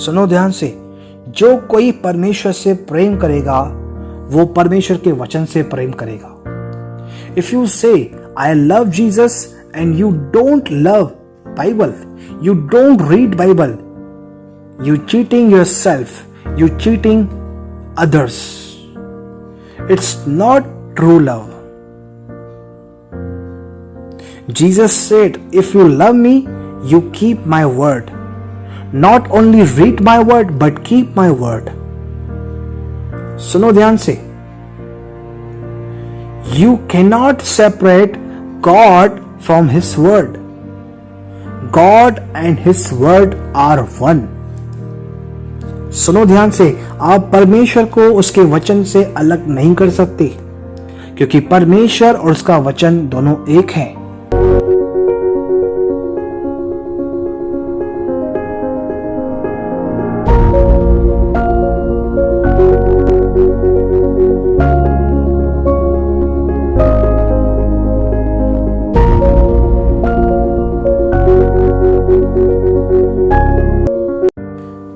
सुनो ध्यान से, जो कोई परमेश्वर से प्रेम करेगा वो परमेश्वर के वचन से प्रेम करेगा। इफ यू से I love Jesus and you don't love Bible, you don't read Bible, you cheating yourself, you cheating others. It's not true love. Jesus said, if you love me, you keep my word. Not only read my word, but keep my word. सुनो ध्यान से, you cannot separate God from His word. God and His word are one. सुनो ध्यान से, आप परमेश्वर को उसके वचन से अलग नहीं कर सकते, क्योंकि परमेश्वर और उसका वचन दोनों एक हैं।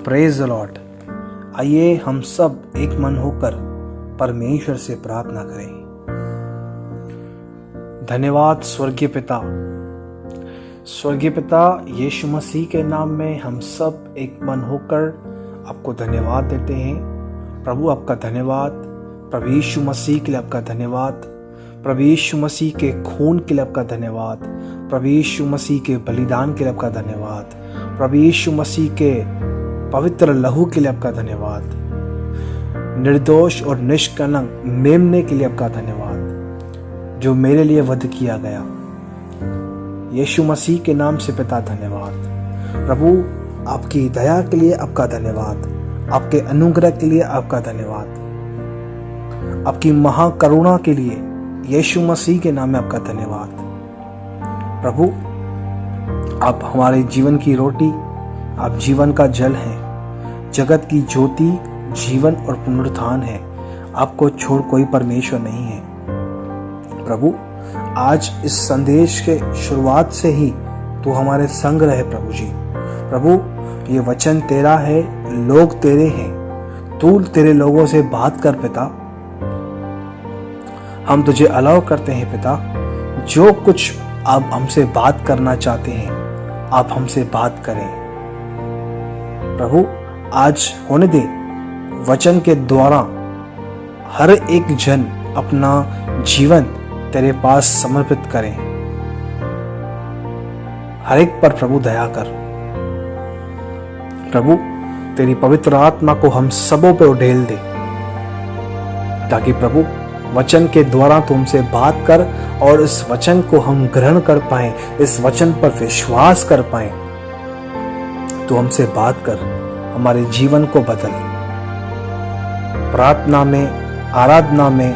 Praise the Lord. आइए हम सब एक मन होकर परमेश्वर से प्रार्थना करें। धन्यवाद स्वर्गीय पिता, स्वर्गीय पिता, यीशु मसीह के नाम में हम सब एक मन होकर आपको धन्यवाद देते हैं। प्रभु आपका धन्यवाद, प्रभु यीशु मसीह के लिए आपका धन्यवाद, प्रभु यीशु मसीह के खून के लिए आपका धन्यवाद, प्रभु यीशु मसीह के बलिदान के लिए आपका धन्यवाद, प्रभु यीशु मसीह के पवित्र लहू के लिए आपका धन्यवाद, निर्दोष और निष्कलंक मेमने के लिए आपका धन्यवाद जो मेरे लिए वध किया गया। यीशु मसीह के नाम से पिता धन्यवाद। प्रभु आपकी दया के लिए आपका धन्यवाद, आपके अनुग्रह के लिए आपका धन्यवाद, आपकी महाकरुणा के लिए यीशु मसीह के नाम में आपका धन्यवाद। प्रभु आप हमारे जीवन की रोटी, आप जीवन का जल हैं, जगत की ज्योति, जीवन और पुनरुत्थान है। आपको छोड़ कोई परमेश्वर नहीं है। प्रभु आज इस संदेश के शुरुआत से ही तू हमारे संग रहे प्रभु जी। प्रभु ये वचन तेरा है, लोग तेरे हैं, तू तेरे लोगों से बात कर पिता। हम तुझे अलाउ करते हैं पिता, जो कुछ आप हमसे बात करना चाहते हैं आप हमसे बात करें। प्रभु आज होने दे वचन के द्वारा हर एक जन अपना जीवन तेरे पास समर्पित करें। हर एक पर प्रभु दया कर। प्रभु तेरी पवित्र आत्मा को हम सबों पे उड़ेल दे, ताकि प्रभु वचन के द्वारा तुमसे बात कर और इस वचन को हम ग्रहण कर पाए, इस वचन पर विश्वास कर पाए। तो हमसे बात कर, हमारे जीवन को बदल। प्रार्थना में, आराधना में,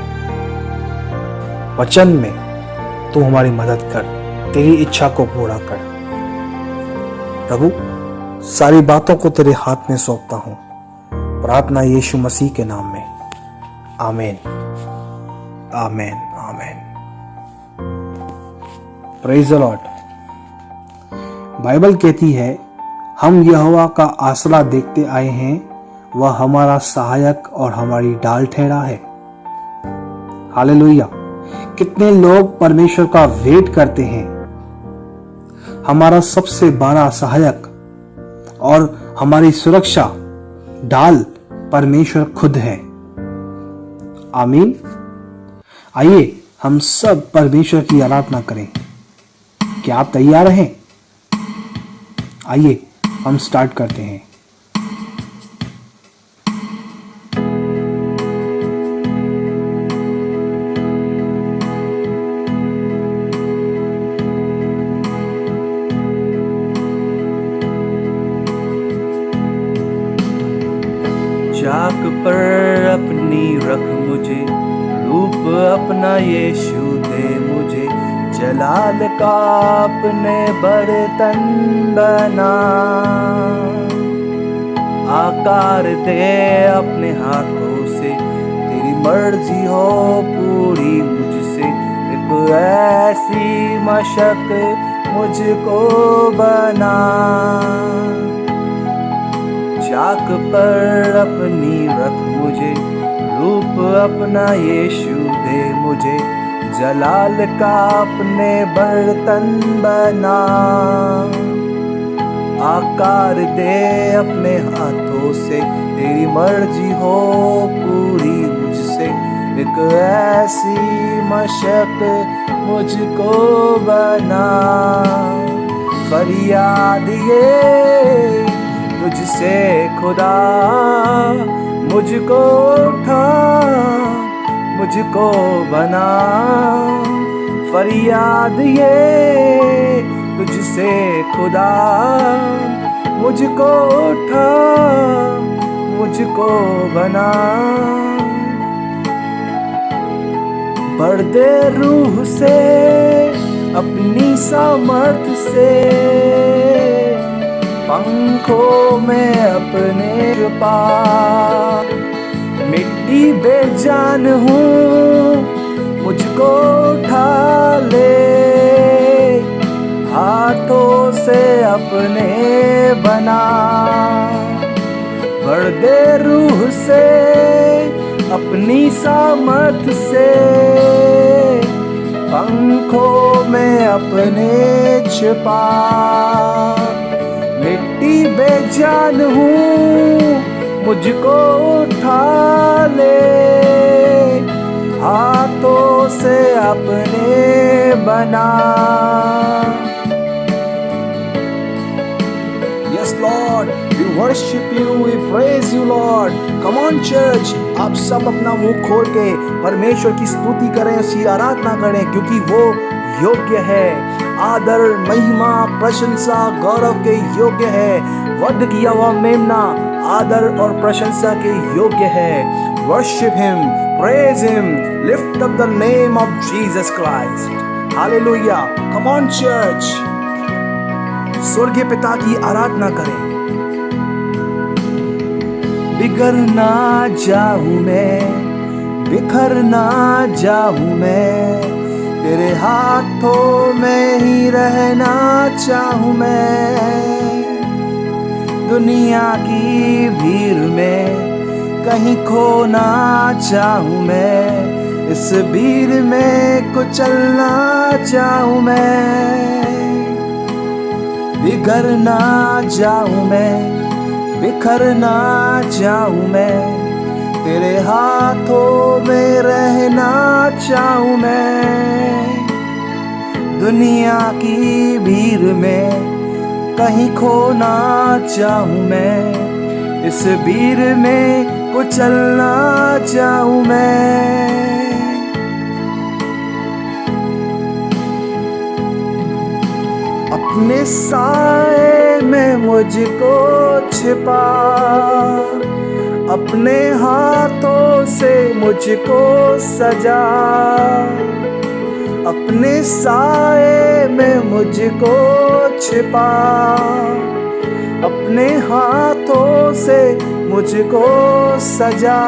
वचन में तू हमारी मदद कर, तेरी इच्छा को पूरा कर। प्रभु सारी बातों को तेरे हाथ में सौंपता हूं। प्रार्थना यीशु मसीह के नाम में, आमीन, आमीन, आमीन। Praise the Lord. बाइबल कहती है, हम यहोवा का आसरा देखते आए हैं, वह हमारा सहायक और हमारी ढाल ठहरा है। हालेलुया। कितने लोग परमेश्वर का वेट करते हैं। हमारा सबसे बड़ा सहायक और हमारी सुरक्षा ढाल परमेश्वर खुद है। आमीन। आइए हम सब परमेश्वर की आराधना करें। क्या आप तैयार हैं? आइए हम स्टार्ट करते हैं। चाक पर अपनी रख मुझे, रूप अपना यीशु दे मुझे, जलाल का अपने बर्तन बना, आकार दे अपने हाथों से, तेरी मर्जी हो पूरी मुझसे, एक ऐसी मशक मुझको बना, चाक पर अपनी रख मुझे, रूप अपना यीशु दे मुझे, जलाल का अपने बर्तन बना। आकार दे अपने हाथों से, तेरी मर्जी हो पूरी मुझसे, एक ऐसी मशक मुझको बना। फरियाद ये तुझसे खुदा, मुझको उठा मुझको बना। फरियाद ये तुझसे खुदा, मुझको उठा मुझको बना। भर दे रूह से अपनी सामर्थ से, पंखों में अपने छुपा। मिट्टी बेजान हूँ मुझको उठा ले, हाथों से अपने बना। भर दे रूह से अपनी सामर्थ से, पंखों में अपने छिपा। मिट्टी बेजान हूँ मुझको उठा ले, हाथों से अपने बना। Yes Lord, we worship you, we praise you Lord. Come on church, आप सब अपना मुंह खोल के परमेश्वर की स्तुति करें, उसकी आराधना करें, क्योंकि वो योग्य है। आदर महिमा प्रशंसा गौरव के योग्य है। वध किया हुआ मेमना आदर और प्रशंसा के योग्य है। Worship him, praise him, lift up the name of Jesus Christ. Hallelujah. Come on church. स्वर्गीय पिता की आराधना करें। बिगड़ ना जाऊं मैं, बिखर ना जाऊं मैं, तेरे हाथों में ही रहना चाहूं मैं। दुनिया की भीड़ में कहीं खोना चाहूं मैं, इस भीड़ में कुचलना चाहूं मैं। बिगड़ ना जाऊं मैं, बिखर ना जाऊं मैं, तेरे हाथों में रहना चाहूं मैं। दुनिया की भीड़ में कहीं खोना चाहूं मैं, इस भीड़ में कुचलना चाहूं मैं। अपने साए में मुझको छिपा, अपने हाथों से मुझको सजा। अपने साए में मुझको छिपा, अपने हाथों से मुझको सजा।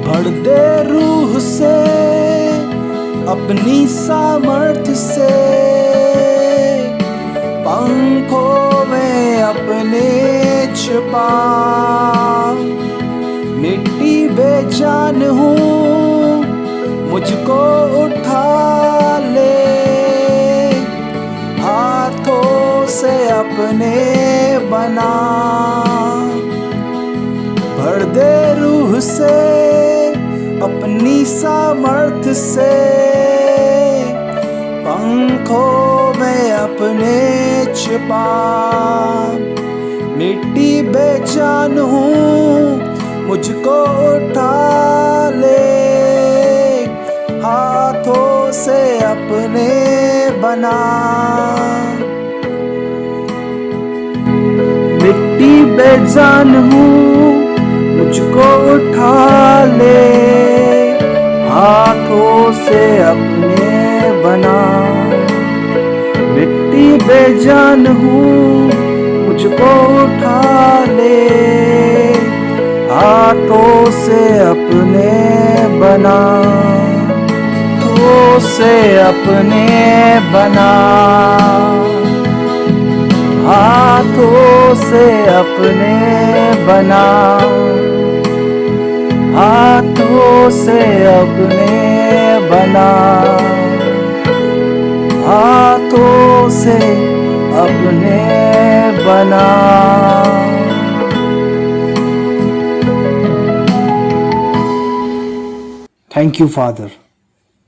भर दे रूह से अपनी सामर्थ से, पंखों में अपने छुपा। मिट्टी बेजान हूँ मुझको उठा ले, हाथों से अपने बना। भर दे रूह से अपनी सामर्थ से, पंखों में अपने छिपा। मिट्टी बेजान हूँ मुझको उठा ले, हाथों से अपने बना। मिट्टी बेजान हूँ मुझको उठा ले, हाथों से अपने बना। मिट्टी बेजान हूँ मुझको उठा ले, हाथों से अपने बना। हाथों से अपने बना। हाथों से अपने बना, हाथों से अपने बना, हाथों से अपने बना। Thank you, Father.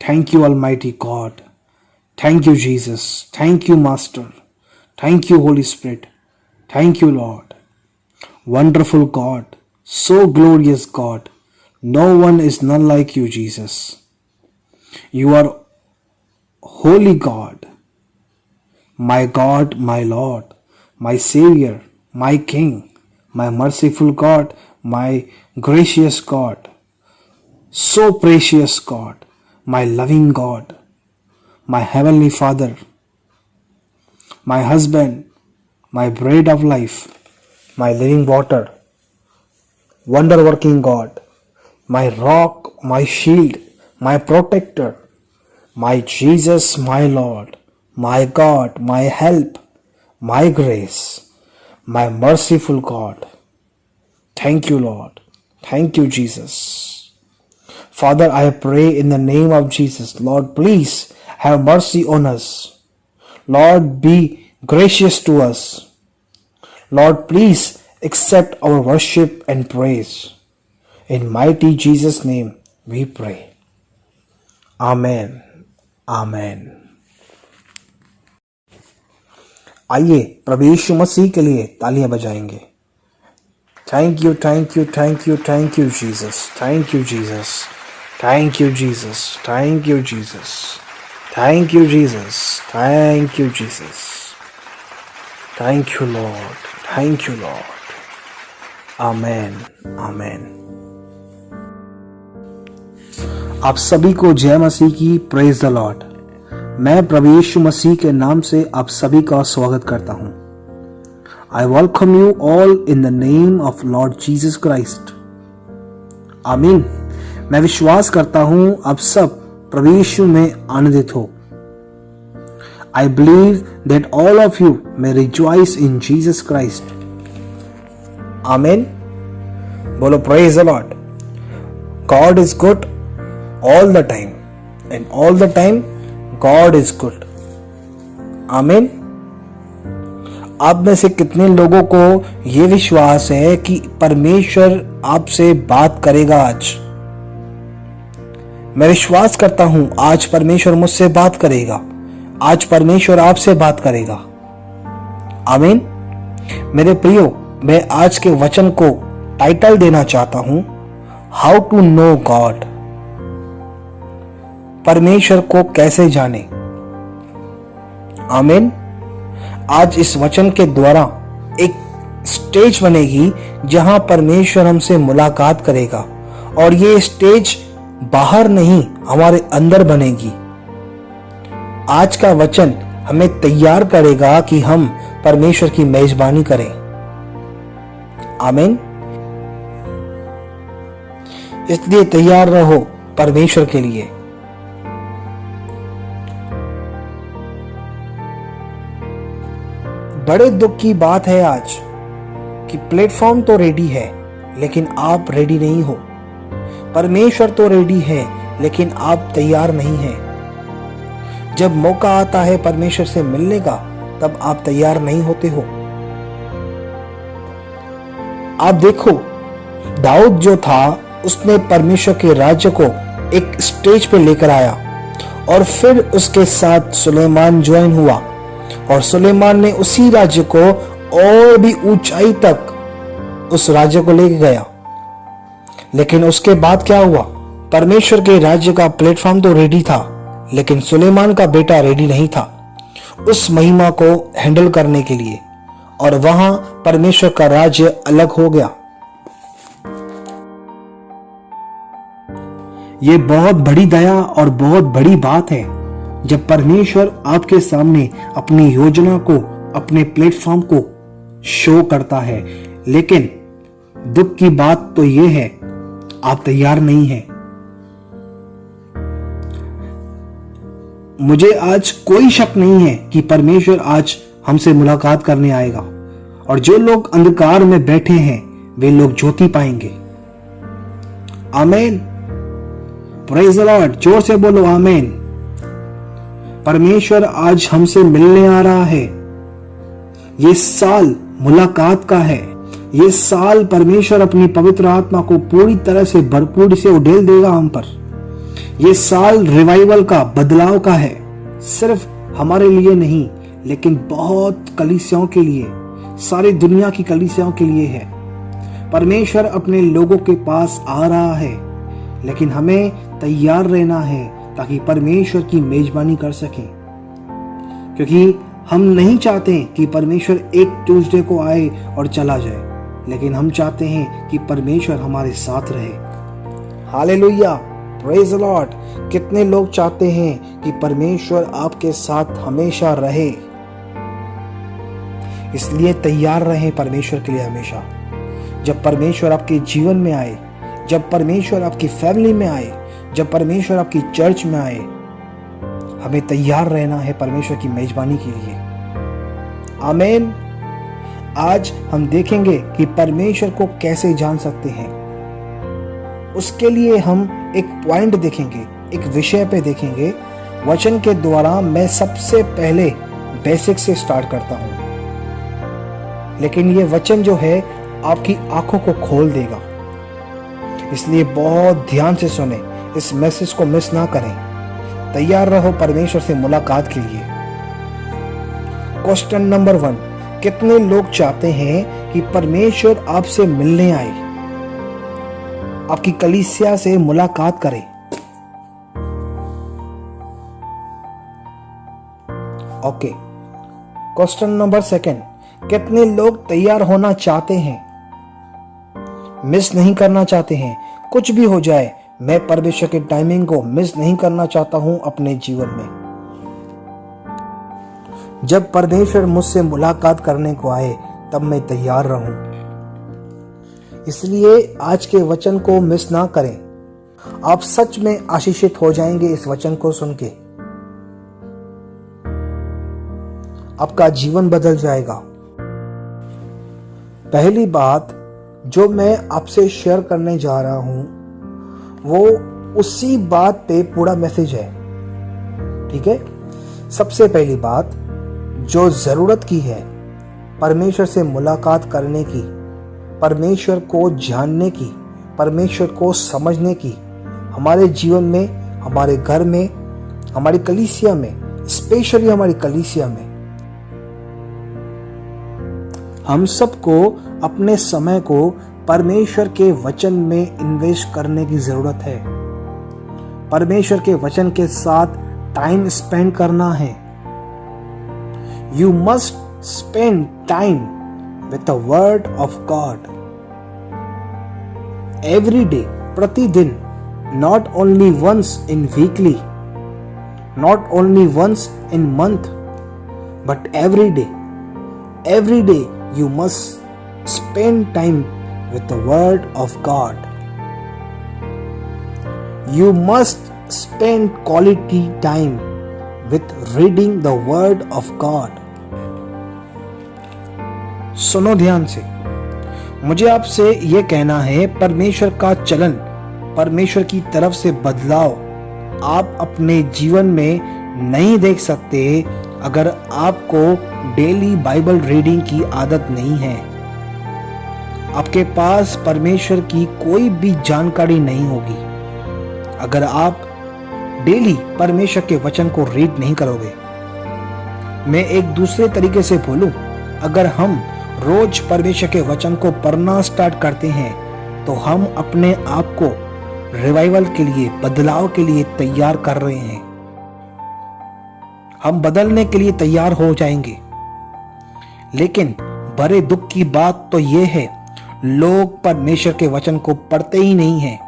Thank you, Almighty God. Thank you, Jesus. Thank you, Master. Thank you, Holy Spirit. Thank you, Lord. Wonderful God. So glorious God. No one is none like you, Jesus. You are holy God. My God, my Lord, my Savior, my King, my merciful God, my gracious God. So precious God, my loving God, my heavenly Father, my husband, my bread of life, my living water, wonder working God, my rock, my shield, my protector, my Jesus, my Lord, my God, my help, my grace, my merciful God. Thank you, Lord. Thank you, Jesus. Father, I pray in the name of Jesus, Lord, please have mercy on us. Lord, be gracious to us. Lord, please accept our worship and praise. In mighty Jesus' name we pray. Amen. Amen. आइए प्रभु यीशु मसीह के लिए तालियां बजाएंगे. Thank you, thank you, thank you, thank you, Jesus. Thank you, Jesus. Thank you, Jesus. Thank you, Jesus. Thank you, Jesus. Thank you, Jesus. Thank you, Lord. Thank you, Lord. Amen. Amen. आप सभी को जय मसीह की. Praise the Lord. मैं प्रभु यीशु मसीह के नाम से आप सभी का स्वागत करता हूं. I welcome you all in the name of Lord Jesus Christ. आमीन. मैं विश्वास करता हूं आप सब प्रभु यीशु में आनंदित हो. I believe that all of you may rejoice in Jesus Christ. Amen. बोलो praise the Lord. God is good all the time, and all the time God is good. Amen. आप में से कितने लोगों को यह विश्वास है कि परमेश्वर आपसे बात करेगा आज? मैं विश्वास करता हूं आज परमेश्वर मुझसे बात करेगा. आज परमेश्वर आपसे बात करेगा. आमीन. मेरे प्रियो, मैं आज के वचन को टाइटल देना चाहता हूं, हाउ टू नो गॉड. परमेश्वर को कैसे जाने. आमीन. आज इस वचन के द्वारा एक स्टेज बनेगी जहां परमेश्वर हमसे मुलाकात करेगा, और ये स्टेज बाहर नहीं हमारे अंदर बनेगी. आज का वचन हमें तैयार करेगा कि हम परमेश्वर की मेजबानी करें. आमीन. इसलिए तैयार रहो परमेश्वर के लिए. बड़े दुख की बात है आज कि प्लेटफॉर्म तो रेडी है लेकिन आप रेडी नहीं हो. परमेश्वर तो रेडी है लेकिन आप तैयार नहीं हैं. जब मौका आता है परमेश्वर से मिलने का, तब आप तैयार नहीं होते हो. आप देखो, दाऊद जो था उसने परमेश्वर के राज्य को एक स्टेज पे लेकर आया, और फिर उसके साथ सुलेमान ज्वाइन हुआ, और सुलेमान ने उसी राज्य को और भी ऊंचाई तक उस राज्य को लेके गया. लेकिन उसके बाद क्या हुआ? परमेश्वर के राज्य का प्लेटफॉर्म तो रेडी था, लेकिन सुलेमान का बेटा रेडी नहीं था उस महिमा को हैंडल करने के लिए, और वहां परमेश्वर का राज्य अलग हो गया. ये बहुत बड़ी दया और बहुत बड़ी बात है जब परमेश्वर आपके सामने अपनी योजना को, अपने प्लेटफॉर्म को शो करता है. लेकिन दुख की बात तो यह है, आप तैयार नहीं हैं. मुझे आज कोई शक नहीं है कि परमेश्वर आज हमसे मुलाकात करने आएगा और जो लोग अंधकार में बैठे हैं वे लोग ज्योति पाएंगे। आमीन। Praise the Lord. जोर से बोलो आमीन। परमेश्वर आज हमसे मिलने आ रहा है। ये साल मुलाकात का है। ये साल परमेश्वर अपनी पवित्र आत्मा को पूरी तरह से भरपूर से उड़ेल देगा हम पर। ये साल रिवाइवल का, बदलाव का है। सिर्फ हमारे लिए नहीं लेकिन बहुत कलीसियाओं के लिए, सारी दुनिया की कलीसियाओं के लिए है। परमेश्वर अपने लोगों के पास आ रहा है लेकिन हमें तैयार रहना है ताकि परमेश्वर की मेजबानी कर सकें, क्योंकि हम नहीं चाहते कि परमेश्वर एक ट्यूसडे को आए और चला जाए, लेकिन हम चाहते हैं कि परमेश्वर हमारे साथ रहे। हालेलुया। Praise the Lord. कितने लोग चाहते हैं कि परमेश्वर आपके साथ हमेशा रहे, इसलिए तैयार रहें परमेश्वर के लिए हमेशा। जब परमेश्वर आपके जीवन में आए, जब परमेश्वर आपकी फैमिली में आए, जब परमेश्वर आपकी चर्च में आए, हमें तैयार रहना है परमेश्वर की मेजबानी के लिए। आमीन। आज हम देखेंगे कि परमेश्वर को कैसे जान सकते हैं। उसके लिए हम एक पॉइंट देखेंगे, एक विषय पे देखेंगे। वचन के द्वारा मैं सबसे पहले बेसिक से स्टार्ट करता हूं, लेकिन ये वचन जो है आपकी आंखों को खोल देगा, इसलिए बहुत ध्यान से सुने। इस मैसेज को मिस ना करें। तैयार रहो परमेश्वर से मुलाकात के लिए। क्वेश्चन नंबर 1, कितने लोग चाहते हैं कि परमेश्वर आपसे मिलने आए, आपकी कलीसिया से मुलाकात करे? ओके। क्वेश्चन नंबर 2, कितने लोग तैयार होना चाहते हैं, मिस नहीं करना चाहते हैं? कुछ भी हो जाए, मैं परमेश्वर के टाइमिंग को मिस नहीं करना चाहता हूं अपने जीवन में। जब परमेश्वर मुझसे मुलाकात करने को आए तब मैं तैयार रहूं। इसलिए आज के वचन को मिस ना करें। आप सच में आशीषित हो जाएंगे इस वचन को सुन के। आपका जीवन बदल जाएगा। पहली बात जो मैं आपसे शेयर करने जा रहा हूं वो उसी बात पे पूरा मैसेज है, ठीक है। सबसे पहली बात जो जरूरत की है परमेश्वर से मुलाकात करने की, परमेश्वर को जानने की, परमेश्वर को समझने की, हमारे जीवन में, हमारे घर में, हमारी कलीसिया में, स्पेशली हमारी कलीसिया में, हम सबको अपने समय को परमेश्वर के वचन में इन्वेस्ट करने की जरूरत है। परमेश्वर के वचन के साथ टाइम स्पेंड करना है। You must spend time with the word of God every day, प्रतिदिन, not only once in weekly, not only once in month, but every day. Every day you must spend time with the word of God. You must spend quality time with reading the word of God. सुनो ध्यान से, मुझे आपसे यह कहना है, परमेश्वर का चलन, परमेश्वर की तरफ से बदलाव आप अपने जीवन में नहीं देख सकते अगर आपको डेली बाइबल रीडिंग की आदत नहीं है। आपके पास परमेश्वर की कोई भी जानकारी नहीं होगी अगर आप डेली परमेश्वर के वचन को रीड नहीं करोगे। मैं एक दूसरे तरीके से बोलूं, अगर हम रोज परमेश्वर के वचन को पढ़ना स्टार्ट करते हैं तो हम अपने आप को रिवाइवल के लिए, बदलाव के लिए तैयार कर रहे हैं। हम बदलने के लिए तैयार हो जाएंगे। लेकिन बड़े दुख की बात तो यह है, लोग परमेश्वर के वचन को पढ़ते ही नहीं हैं।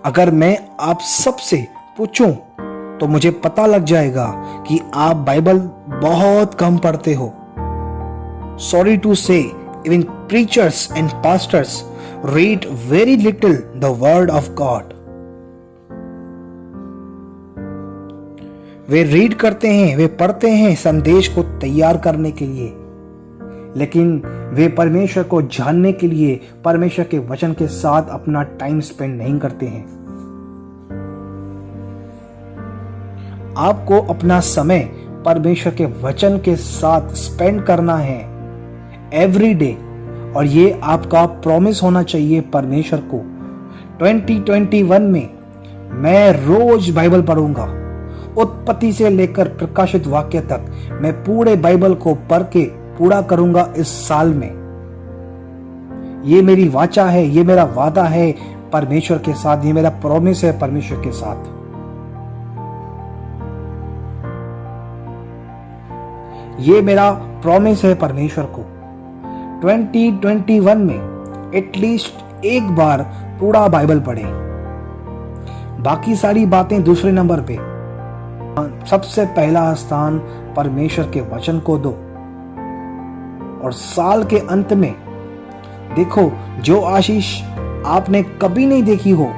अगर मैं आप सबसे पूछूं तो मुझे पता लग जाएगा कि आप बाइबल बहुत कम पढ़ते हो। सॉरी टू से, even preachers and pastors read very little the word of God. Way read करते हैं, वे पढ़ते हैं संदेश को तैयार करने के लिए, लेकिन वे परमेश्वर को जानने के लिए परमेश्वर के वचन के साथ अपना टाइम स्पेंड नहीं करते हैं। आपको अपना समय परमेश्वर के वचन के साथ स्पेंड करना है एवरी डे, और ये आपका प्रॉमिस होना चाहिए परमेश्वर को। 2021 में मैं रोज बाइबल पढ़ूंगा, उत्पत्ति से लेकर प्रकाशित वाक्य तक मैं पूरे बाइबल को पढ़ के पूरा करूंगा इस साल में। ये मेरी वाचा है, ये मेरा वादा है परमेश्वर के साथ, ये मेरा प्रॉमिस है परमेश्वर के साथ। ये मेरा प्रॉमिस है परमेश्वर को। 2021 में एटलीस्ट एक बार पूरा बाइबल पढ़े, बाकी सारी बातें दूसरे नंबर पे। सबसे पहला स्थान परमेश्वर के वचन को दो, और साल के अंत में देखो जो आशीष आपने कभी नहीं देखी हो,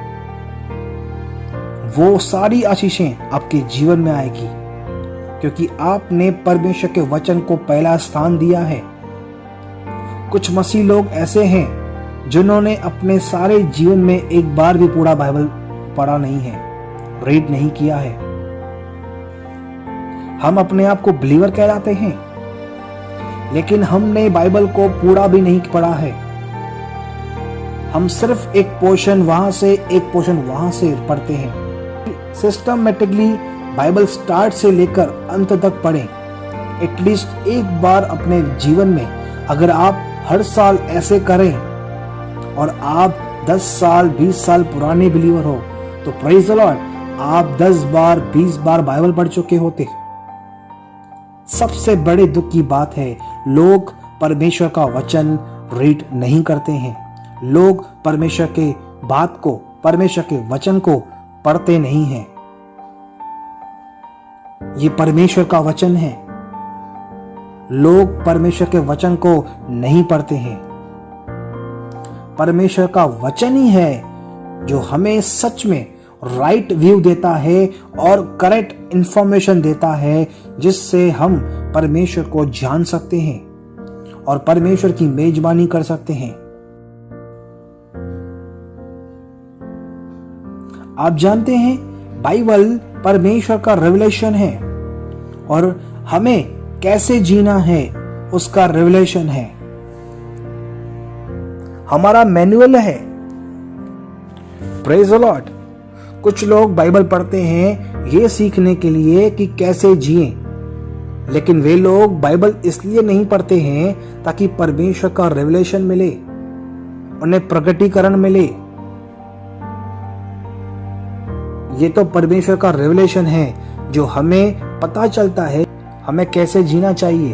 वो सारी आशीषें आपके जीवन में आएगी, क्योंकि आपने परमेश्वर के वचन को पहला स्थान दिया है। कुछ मसीह लोग ऐसे हैं जिन्होंने अपने सारे जीवन में एक बार भी पूरा बाइबल पढ़ा नहीं है, रीड नहीं किया है। हम अपने आप को बिलीवर कहलाते हैं, लेकिन हमने बाइबल को पूरा भी नहीं पढ़ा है। हम सिर्फ एक पोर्शन वहां से एक पोर्शन वहां से पढ़ते हैं। सिस्टमैटिकली बाइबल स्टार्ट से लेकर अंत तक पढ़ें। एटलीस्ट एक बार अपने जीवन में अगर आप हर साल ऐसे करें, और आप 10 साल 20 साल पुराने बिलीवर हो, तो प्रेज द लॉर्ड, आप 10 बार 20 बार बाइबल पढ़ चुके होते। सबसे बड़े दुख की बात है, लोग परमेश्वर का वचन रीड नहीं करते हैं। लोग परमेश्वर के बात को, परमेश्वर के वचन को पढ़ते नहीं हैं। ये परमेश्वर का वचन है, लोग परमेश्वर के वचन को नहीं पढ़ते हैं। परमेश्वर का वचन ही है जो हमें सच में राइट व्यू देता है और करेक्ट इंफॉर्मेशन देता है, जिससे हम परमेश्वर को जान सकते हैं और परमेश्वर की मेजबानी कर सकते हैं। आप जानते हैं बाइबल परमेश्वर का रेवलेशन है, और हमें कैसे जीना है उसका रेवलेशन है। हमारा मैनुअल है। Praise the Lord. कुछ लोग बाइबल पढ़ते हैं ये सीखने के लिए कि कैसे जिएं, लेकिन वे लोग बाइबल इसलिए नहीं पढ़ते हैं ताकि परमेश्वर का रेवलेशन मिले, उन्हें प्रकटीकरण मिले। ये तो परमेश्वर का रेवलेशन है जो हमें पता चलता है हमें कैसे जीना चाहिए।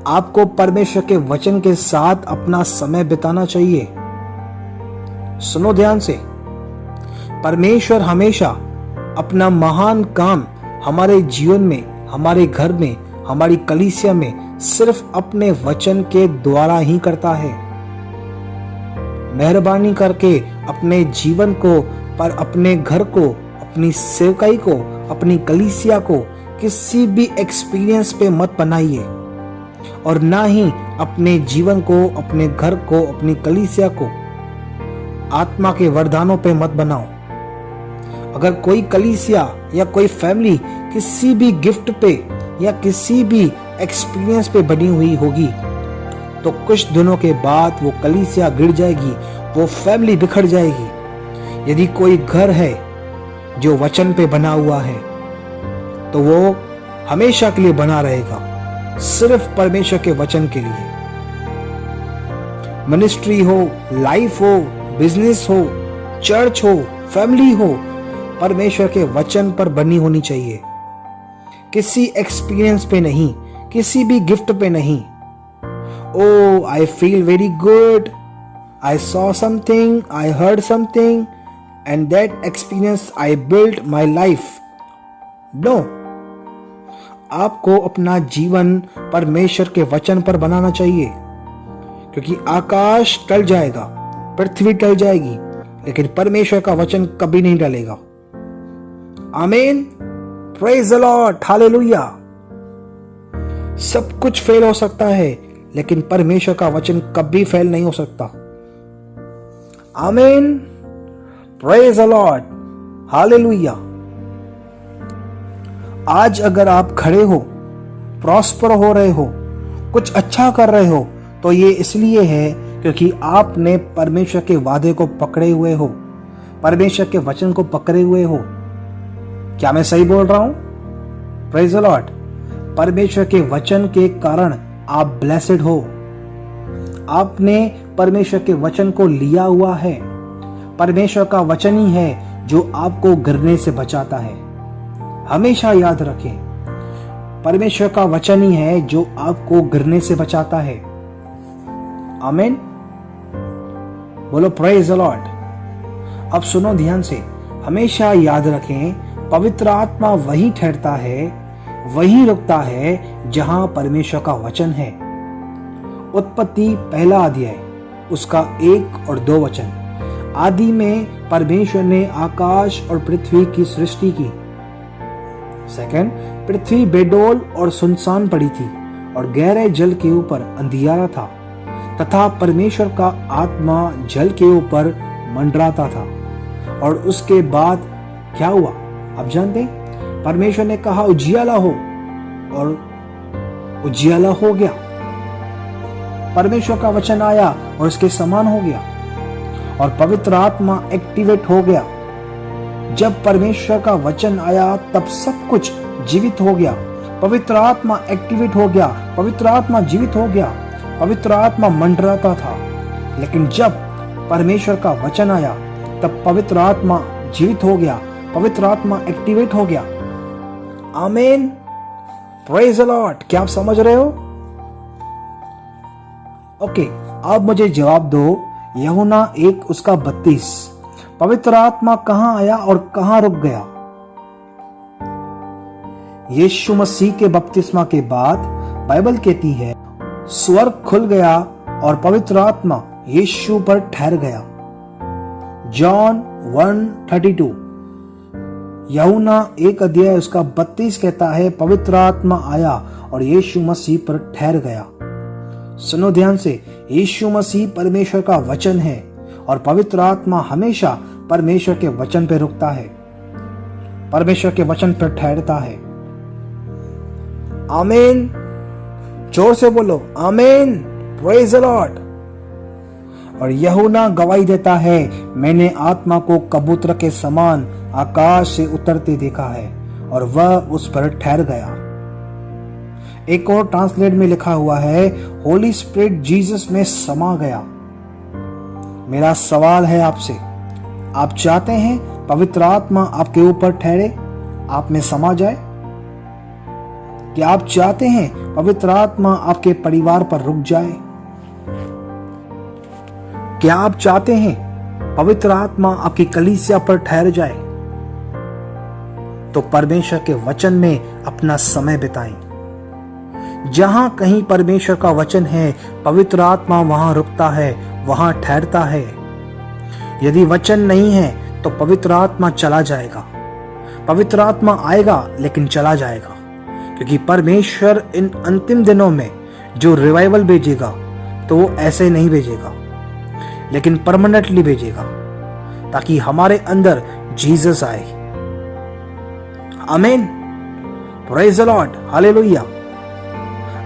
आपको परमेश्वर के वचन के साथ अपना समय बिताना चाहिए। सुनो ध्यान से, परमेश्वर हमेशा अपना महान काम हमारे जीवन में, हमारे घर में, हमारी कलीसिया में सिर्फ अपने वचन के द्वारा ही करता है। मेहरबानी करके अपने जीवन को, पर अपने घर को, अपनी सेवकाई को, अपनी कलीसिया को किसी भी एक्सपीरियंस पे मत बनाइए, और ना ही अपने जीवन को, अपने घर को, अपनी कलीसिया को आत्मा के वरदानों पे मत बनाओ। अगर कोई कलीसिया या कोई फैमिली किसी भी गिफ्ट पे या किसी भी एक्सपीरियंस पे बनी हुई होगी, तो कुछ दिनों के बाद वो कलीसिया गिर जाएगी, वो फैमिली बिखर जाएगी। यदि कोई घर है जो वचन पे बना हुआ है, तो वो हमेशा के लिए बना रहेगा, सिर्फ परमेश्वर के वचन के लिए। मिनिस्ट्री हो, लाइफ हो, बिजनेस हो, चर्च हो, फैमिली हो, परमेश्वर के वचन पर बनी होनी चाहिए, किसी एक्सपीरियंस पे नहीं, किसी भी गिफ्ट पे नहीं। Oh I feel very good, I saw something, I heard something, and that experience I build my life. No, आपको अपना जीवन परमेश्वर के वचन पर बनाना चाहिए, क्योंकि आकाश टल जाएगा, पृथ्वी टल जाएगी, लेकिन परमेश्वर का वचन कभी नहीं टलेगा। आमीन। Praise the Lord, hallelujah. सब कुछ फेल हो सकता है, लेकिन परमेश्वर का वचन कभी फेल नहीं हो सकता। आमीन, प्रेज द लॉर्ड, हालेलुया। आज अगर आप खड़े हो, प्रॉस्पर हो रहे हो, कुछ अच्छा कर रहे हो, तो ये इसलिए है क्योंकि आपने परमेश्वर के वादे को पकड़े हुए हो, परमेश्वर के वचन को पकड़े हुए हो। क्या मैं सही बोल रहा हूं? Praise the Lord. परमेश्वर के वचन के कारण आप ब्लेसेड हो। आपने परमेश्वर के वचन को लिया हुआ है। परमेश्वर का वचन ही है जो आपको गिरने से बचाता है। हमेशा याद रखें, परमेश्वर का वचन ही है जो आपको गिरने से बचाता है। आमीन, बोलो प्रेज द लॉर्ड। अब सुनो ध्यान से, हमेशा याद रखें, पवित्र आत्मा वही ठहरता है, वही रुकता है जहां परमेश्वर का वचन है। उत्पत्ति पहला अध्याय उसका 1 और 2 वचन। आदि में परमेश्वर ने आकाश और पृथ्वी की सृष्टि की। सेकंड, पृथ्वी बेडौल और सुनसान पड़ी थी और गहरे जल के ऊपर अंधियारा था, तथा परमेश्वर का आत्मा जल के ऊपर मंडराता था। और उसके बाद क्या हुआ आप जानते हैं? परमेश्वर ने कहा उजियाला हो, और उजियाला हो गया। परमेश्वर का वचन आया और उसके समान हो गया, और पवित्र आत्मा एक्टिवेट हो गया। जब परमेश्वर का वचन आया तब सब कुछ जीवित हो गया। पवित्र आत्मा एक्टिवेट हो गया, पवित्र आत्मा जीवित हो गया, पवित्र आत्मा मंडराता था। लेकिन जब परमेश्वर का वचन आया तब पवित्र आत्मा जीवित हो गया, पवित्र आत्मा एक्टिवेट हो गया। आमीन, प्रेज द लॉर्ड। क्या आप समझ रहे हो? ओके, अब मुझे जवाब दो। यूहन्ना 1 उसका 32, पवित्र आत्मा कहां आया और कहां रुक गया? यीशु मसीह के बपतिस्मा के बाद बाइबल कहती है स्वर्ग खुल गया और पवित्र आत्मा यीशु पर ठहर गया। जॉन 1:32। यूहन्ना 1 अध्याय उसका 32 कहता है पवित्र आत्मा आया और यीशु मसीह पर ठहर गया। सुनो ध्यान से, यीशु मसीह परमेश्वर का वचन है और पवित्र आत्मा हमेशा परमेश्वर के वचन पर रुकता है, परमेश्वर के वचन पर ठहरता है। आमीन, जोर से बोलो आमीन, प्रेज द लॉर्ड। और यूहन्ना गवाही देता है मैंने आत्मा को कबूतर के समान आकाश से उतरते देखा है और वह उस पर ठहर गया। एक और ट्रांसलेट में लिखा हुआ है होली स्पिरिट जीसस में समा गया। मेरा सवाल है आपसे, आप चाहते हैं पवित्र आत्मा आपके ऊपर ठहरे, आप में समा जाए? क्या आप चाहते हैं पवित्र आत्मा आपके परिवार पर रुक जाए? क्या आप चाहते हैं पवित्र आत्मा आपकी कलीसिया पर ठहर जाए? तो परमेश्वर के वचन में अपना समय बिताएं। जहां कहीं परमेश्वर का वचन है, पवित्र आत्मा वहां रुकता है, वहां ठहरता है। यदि वचन नहीं है तो पवित्र आत्मा चला जाएगा। पवित्र आत्मा आएगा लेकिन चला जाएगा, क्योंकि परमेश्वर इन अंतिम दिनों में जो रिवाइवल भेजेगा तो वो ऐसे नहीं भेजेगा, लेकिन परमानेंटली भेजेगा, ताकि हमारे अंदर जीसस आए। आमीन, प्रेज द लॉर्ड, हालेलुया।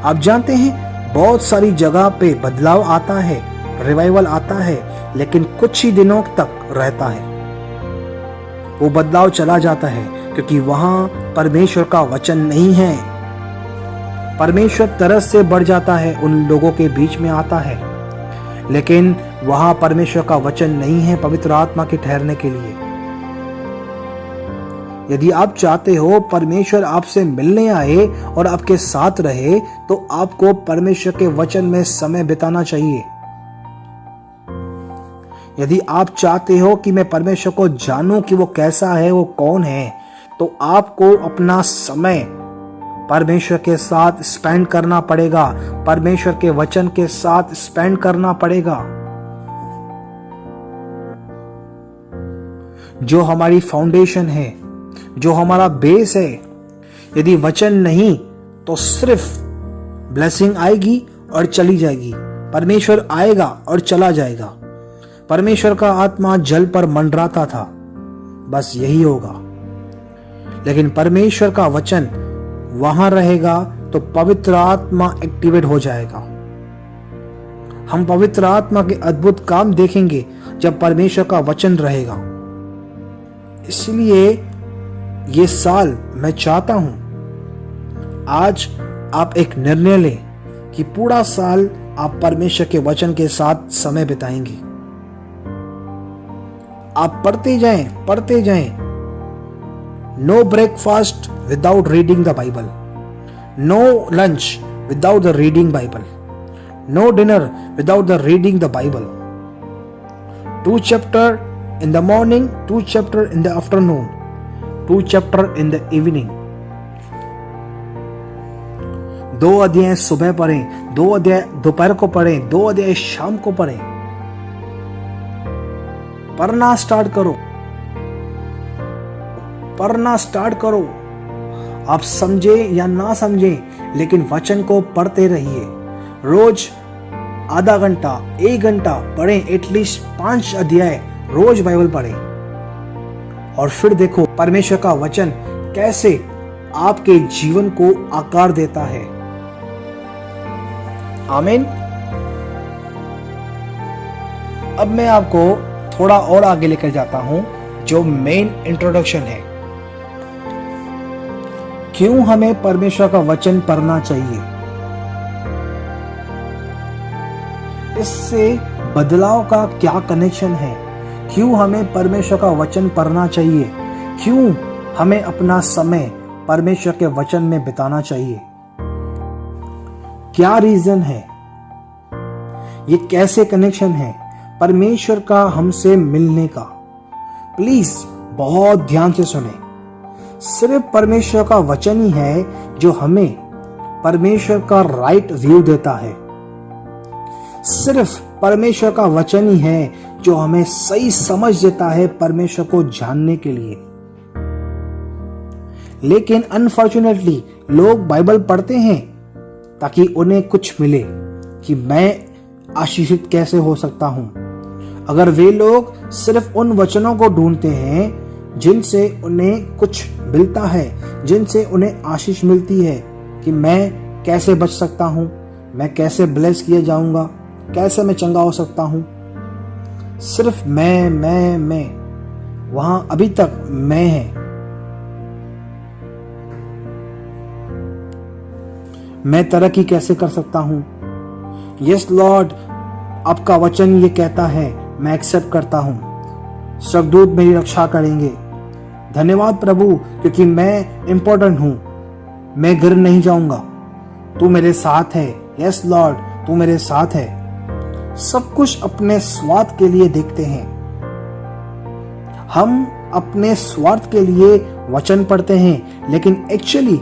आप जानते हैं बहुत सारी जगह पे बदलाव आता है, रिवाइवल आता है, लेकिन कुछ ही दिनों तक रहता है। वो बदलाव चला जाता है क्योंकि वहां परमेश्वर का वचन नहीं है। परमेश्वर तरस से बढ़ जाता है, उन लोगों के बीच में आता है, लेकिन वहां परमेश्वर का वचन नहीं है पवित्र आत्मा के ठहरने के लिए। यदि आप चाहते हो परमेश्वर आपसे मिलने आए और आपके साथ रहे, तो आपको परमेश्वर के वचन में समय बिताना चाहिए। यदि आप चाहते हो कि मैं परमेश्वर को जानूं कि वो कैसा है, वो कौन है, तो आपको अपना समय परमेश्वर के साथ स्पेंड करना पड़ेगा, परमेश्वर के वचन के साथ स्पेंड करना पड़ेगा। जो हमारी फाउंडेशन है, जो हमारा बेस है, यदि वचन नहीं तो सिर्फ ब्लेसिंग आएगी और चली जाएगी। परमेश्वर आएगा और चला जाएगा। परमेश्वर का आत्मा जल पर मंडराता था, बस यही होगा। लेकिन परमेश्वर का वचन वहां रहेगा तो पवित्र आत्मा एक्टिवेट हो जाएगा। हम पवित्र आत्मा के अद्भुत काम देखेंगे जब परमेश्वर का वचन रहेगा। इसलिए ये साल मैं चाहता हूं आज आप एक निर्णय लें कि पूरा साल आप परमेश्वर के वचन के साथ समय बिताएंगे। आप पढ़ते जाएं। No breakfast without reading the Bible, no lunch without the reading Bible, no dinner without the reading the Bible. 2 chapter in the morning, 2 chapter in the afternoon, 2 chapter in the evening। 2 अध्याय सुबह पढ़ें, 2 अध्याय दोपहर को पढ़ें, 2 अध्याय शाम को पढ़ें। पढ़ना स्टार्ट करो। आप समझे या ना समझे, लेकिन वचन को पढ़ते रहिए। रोज आधा घंटा, 1 घंटा पढ़ें। एटलीस्ट 5 अध्याय रोज बाइबल पढ़ें और फिर देखो परमेश्वर का वचन कैसे आपके जीवन को आकार देता है। आमीन। अब मैं आपको थोड़ा और आगे लेकर जाता हूं, जो मेन इंट्रोडक्शन है। क्यों हमें परमेश्वर का वचन पढ़ना चाहिए? इससे बदलाव का क्या कनेक्शन है? क्यों हमें परमेश्वर का वचन पढ़ना चाहिए? क्यों हमें अपना समय परमेश्वर के वचन में बिताना चाहिए? क्या रीजन है? ये कैसे कनेक्शन है परमेश्वर का हमसे मिलने का? प्लीज बहुत ध्यान से सुने। सिर्फ परमेश्वर का वचन ही है जो हमें परमेश्वर का राइट व्यू देता है। सिर्फ परमेश्वर का वचन ही है जो हमें सही समझ देता है परमेश्वर को जानने के लिए। लेकिन अनफॉर्चुनेटली लोग बाइबल पढ़ते हैं ताकि उन्हें कुछ मिले कि मैं आशीषित कैसे हो सकता हूं। अगर वे लोग सिर्फ उन वचनों को ढूंढते हैं जिनसे उन्हें कुछ मिलता है, जिनसे उन्हें आशीष मिलती है कि मैं कैसे बच सकता हूं, मैं कैसे ब्लेस किया जाऊंगा, कैसे मैं चंगा हो सकता हूं, सिर्फ मैं, वहां अभी तक मैं है। मैं तरक्की कैसे कर सकता हूं? यस लॉर्ड, आपका वचन ये कहता है, मैं एक्सेप्ट करता हूं। स्वर्गदूत मेरी रक्षा करेंगे। धन्यवाद प्रभु, क्योंकि मैं इंपॉर्टेंट हूं, मैं गिर नहीं जाऊंगा। तू मेरे साथ है। यस लॉर्ड, तू मेरे साथ है। सब कुछ अपने स्वार्थ के लिए देखते हैं। हम अपने स्वार्थ के लिए वचन पढ़ते हैं, लेकिन एक्चुअली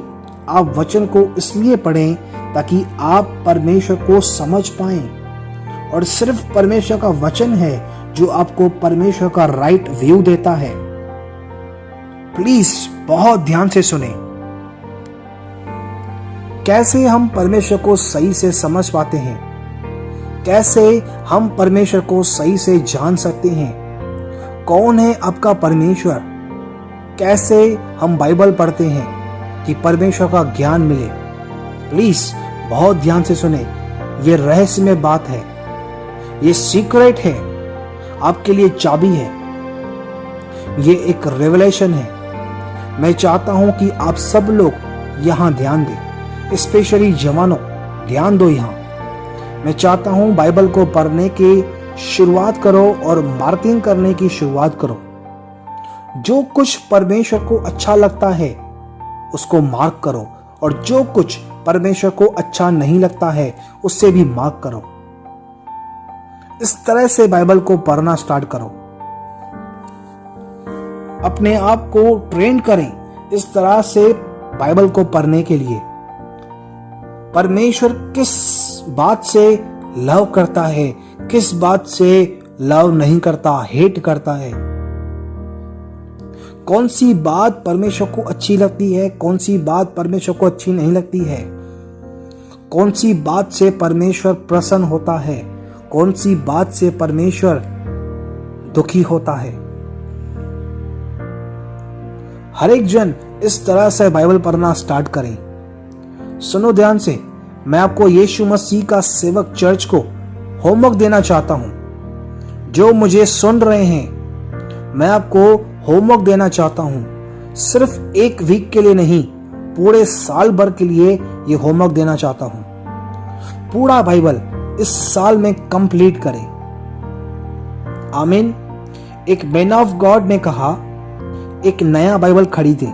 आप वचन को इसलिए पढ़ें ताकि आप परमेश्वर को समझ पाएं। और सिर्फ परमेश्वर का वचन है जो आपको परमेश्वर का राइट व्यू देता है। प्लीज बहुत ध्यान से सुने। कैसे हम परमेश्वर को सही से समझ पाते हैं? कैसे हम परमेश्वर को सही से जान सकते हैं? कौन है आपका परमेश्वर? कैसे हम बाइबल पढ़ते हैं कि परमेश्वर का ज्ञान मिले? प्लीज बहुत ध्यान से सुने। ये रहस्यमय बात है, ये सीक्रेट है, आपके लिए चाबी है, ये एक रेवलेशन है। मैं चाहता हूं कि आप सब लोग यहां ध्यान दें, स्पेशली जवानों, ध्यान दो यहां। मैं चाहता हूं बाइबल को पढ़ने की शुरुआत करो और मार्किंग करने की शुरुआत करो। जो कुछ परमेश्वर को अच्छा लगता है उसको मार्क करो, और जो कुछ परमेश्वर को अच्छा नहीं लगता है उससे भी मार्क करो। इस तरह से बाइबल को पढ़ना स्टार्ट करो। अपने आप को ट्रेन करें इस तरह से बाइबल को पढ़ने के लिए। परमेश्वर किस बात से लव करता है, किस बात से लव नहीं करता, हेट करता है। कौन सी बात परमेश्वर को अच्छी लगती है, कौन सी बात परमेश्वर को अच्छी नहीं लगती है, कौन सी बात से परमेश्वर प्रसन्न होता है, कौन सी बात से परमेश्वर दुखी होता है। हर एक जन इस तरह से बाइबल पढ़ना स्टार्ट करें। सुनो ध्यान से, मैं आपको यीशु मसीह का सेवक चर्च को होमवर्क देना चाहता हूं। जो मुझे सुन रहे हैं, मैं आपको होमवर्क देना चाहता हूं। सिर्फ एक वीक के लिए नहीं, पूरे साल भर के लिए ये होमवर्क देना चाहता हूं। पूरा बाइबल इस साल में कंप्लीट करें। आमीन। एक मैन ऑफ गॉड ने कहा, एक नया बाइबल खरीदे,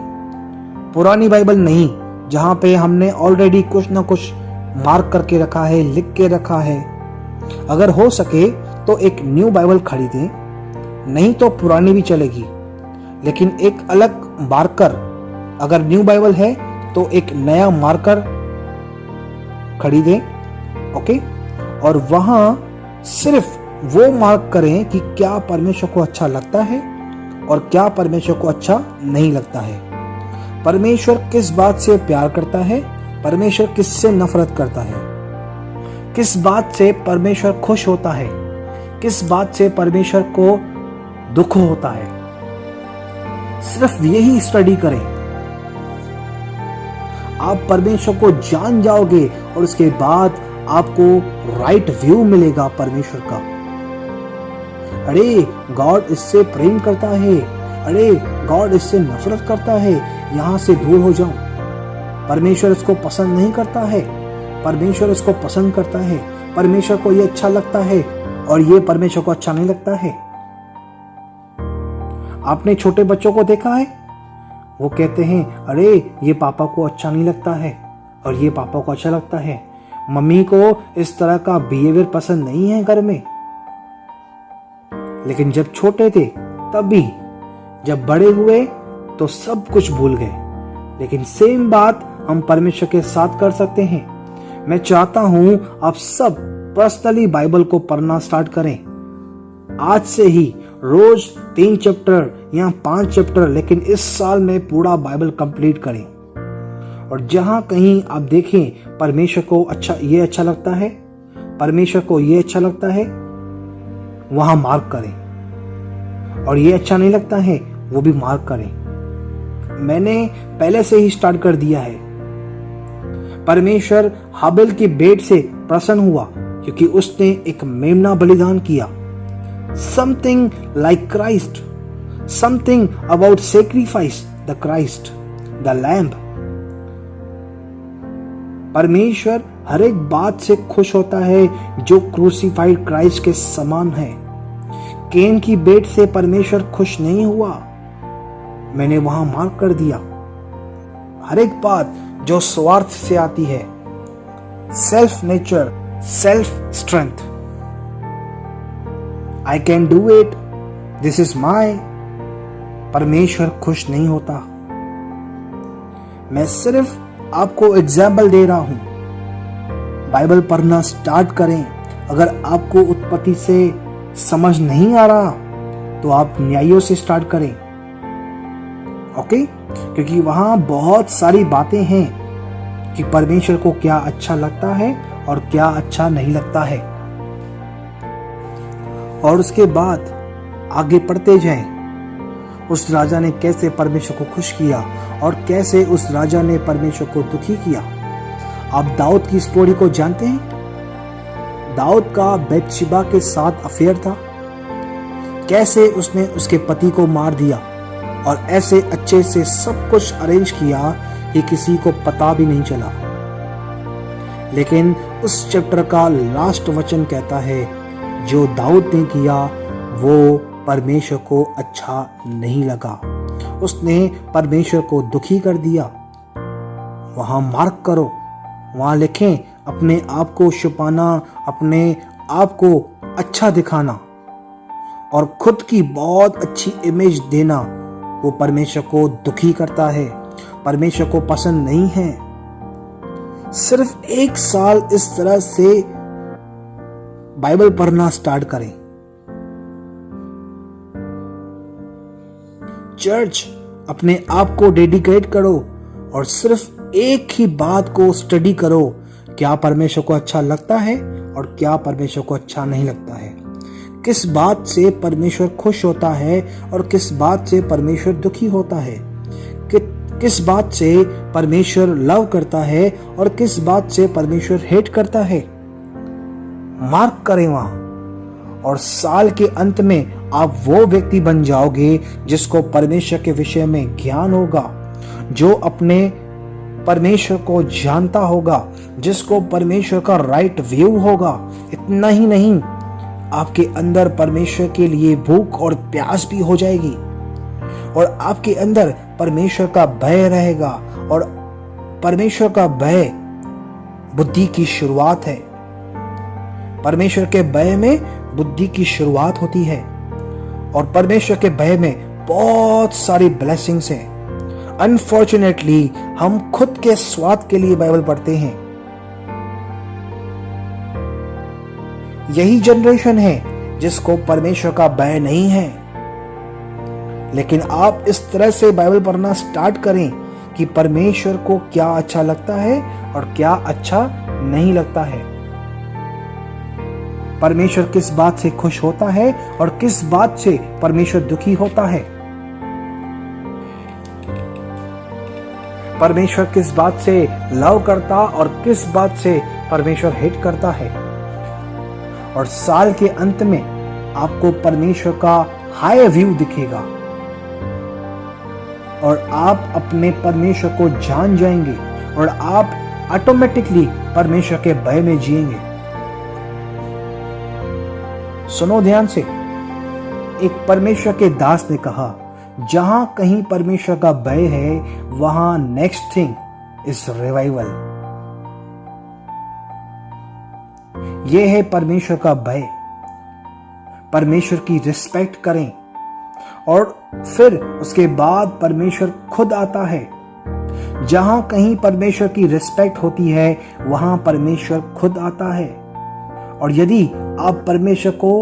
पुरानी बाइबल नहीं जहां पे हमने ऑलरेडी कुछ ना कुछ मार्क करके रखा है, लिख के रखा है। अगर हो सके तो एक न्यू बाइबल खरीदें, नहीं तो पुरानी भी चलेगी, लेकिन एक अलग मार्कर। अगर न्यू बाइबल है तो एक नया मार्कर खरीदें, ओके। और वहां सिर्फ वो मार्क करें कि क्या परमेश्वर को अच्छा लगता है और क्या परमेश्वर को अच्छा नहीं लगता है। परमेश्वर किस बात से प्यार करता है, परमेश्वर किससे नफरत करता है, किस बात से परमेश्वर खुश होता है, किस बात से परमेश्वर को दुख होता है। सिर्फ यही स्टडी करें, आप परमेश्वर को जान जाओगे और उसके बाद आपको राइट व्यू मिलेगा परमेश्वर का। अरे गॉड इससे प्रेम करता है, अरे गॉड इससे नफरत करता है, यहां से दूर हो जाऊं। परमेश्वर इसको पसंद नहीं करता है, परमेश्वर इसको पसंद करता है। परमेश्वर को ये अच्छा लगता है और ये परमेश्वर को अच्छा नहीं लगता है। आपने छोटे बच्चों को देखा है, वो कहते हैं अरे ये पापा को अच्छा नहीं लगता है और ये पापा को अच्छा लगता है। मम्मी को इस तरह का बिहेवियर पसंद नहीं है घर में। लेकिन जब छोटे थे तब भी, जब बड़े हुए तो सब कुछ भूल गए। लेकिन सेम बात हम परमेश्वर के साथ कर सकते हैं। मैं चाहता हूं आप सब पर्सनली बाइबल को पढ़ना स्टार्ट करें। आज से ही रोज 3 चैप्टर या 5 चैप्टर, लेकिन इस साल में पूरा बाइबल कंप्लीट करें। और जहां कहीं आप देखें परमेश्वर को ये अच्छा लगता है, परमेश्वर को ये अच्छा लगता है, वहां मार्क करें। और ये अच्छा नहीं लगता है, वो भी मार्क करें। मैंने पहले से ही स्टार्ट कर दिया है। परमेश्वर हाबिल की भेंट से प्रसन्न हुआ क्योंकि उसने एक मेमना बलिदान किया। Something like Christ, something about sacrifice the Christ, the lamb. परमेश्वर हर एक बात से खुश होता है जो क्रूसिफाइड क्राइस्ट के समान है। केन की भेंट से परमेश्वर खुश नहीं हुआ, मैंने वहां मार्क कर दिया। हर एक बात जो स्वार्थ से आती है, self nature, self strength, I can do it, this is my, परमेश्वर खुश नहीं होता। मैं सिर्फ आपको एग्जाम्पल दे रहा हूं। बाइबल पढ़ना स्टार्ट करें। अगर आपको उत्पत्ति से समझ नहीं आ रहा तो आप न्यायों से स्टार्ट करें, ओके। क्योंकि वहां बहुत सारी बातें हैं कि परमेश्वर को क्या अच्छा लगता है और क्या अच्छा नहीं लगता है। और उसके बाद आगे पढ़ते जाएं। उस राजा ने कैसे परमेश्वर को खुश किया और कैसे उस राजा ने परमेश्वर को दुखी किया। आप दाऊद की स्टोरी को जानते हैं। दाऊद का बैतशेबा के साथ अफेयर था। कैसे उसने उसके पति को मार दिया और ऐसे अच्छे से सब कुछ अरेंज किया कि किसी को पता भी नहीं चला। लेकिन उस चैप्टर का लास्ट वचन कहता है, जो दाऊद ने किया वो परमेश्वर को अच्छा नहीं लगा, उसने परमेश्वर को दुखी कर दिया। वहां मार्क करो, वहां लिखें, अपने आप को छुपाना, अपने आप को अच्छा दिखाना और खुद की बहुत अच्छी इमेज देना, वो परमेश्वर को दुखी करता है, परमेश्वर को पसंद नहीं है। सिर्फ 1 साल इस तरह से बाइबल पढ़ना स्टार्ट करें। चर्च, अपने आप को डेडिकेट करो और सिर्फ एक ही बात को स्टडी करो, क्या परमेश्वर को अच्छा लगता है और क्या परमेश्वर को अच्छा नहीं लगता है, किस बात से परमेश्वर खुश होता है और किस बात से परमेश्वर दुखी होता है, किस बात से परमेश्वर लव करता है और किस बात से परमेश्वर हेट करता है। मार्क करें वहां, और साल के अंत में आप वो व्यक्ति बन जाओगे जिसको परमेश्वर के विषय में ज्ञान होगा, जो अपने परमेश्वर को जानता होगा, जिसको परमेश्वर का राइट व्यू होगा। इतना ही नहीं, आपके अंदर परमेश्वर के लिए भूख और प्यास भी हो जाएगी और आपके अंदर परमेश्वर का भय रहेगा। और परमेश्वर का भय बुद्धि की शुरुआत है। परमेश्वर के भय में बुद्धि की शुरुआत होती है और परमेश्वर के भय में बहुत सारी ब्लेसिंग्स हैं। अनफॉर्चुनेटली हम खुद के स्वाद के लिए बाइबल पढ़ते हैं। यही जनरेशन है जिसको परमेश्वर का भय नहीं है। लेकिन आप इस तरह से बाइबल पढ़ना स्टार्ट करें कि परमेश्वर को क्या अच्छा लगता है और क्या अच्छा नहीं लगता है, परमेश्वर किस बात से खुश होता है और किस बात से परमेश्वर दुखी होता है, परमेश्वर किस बात से लव करता और किस बात से परमेश्वर हेट करता है। और साल के अंत में आपको परमेश्वर का हाई व्यू दिखेगा और आप अपने परमेश्वर को जान जाएंगे और आप ऑटोमेटिकली परमेश्वर के भय में जिएंगे। सुनो ध्यान से, एक परमेश्वर के दास ने कहा, जहां कहीं परमेश्वर का भय है वहां नेक्स्ट थिंग इज रिवाइवल। यह है परमेश्वर का भय। परमेश्वर की रिस्पेक्ट करें और फिर उसके बाद परमेश्वर खुद आता है। जहां कहीं परमेश्वर की रिस्पेक्ट होती है वहां परमेश्वर खुद आता है। और यदि आप परमेश्वर को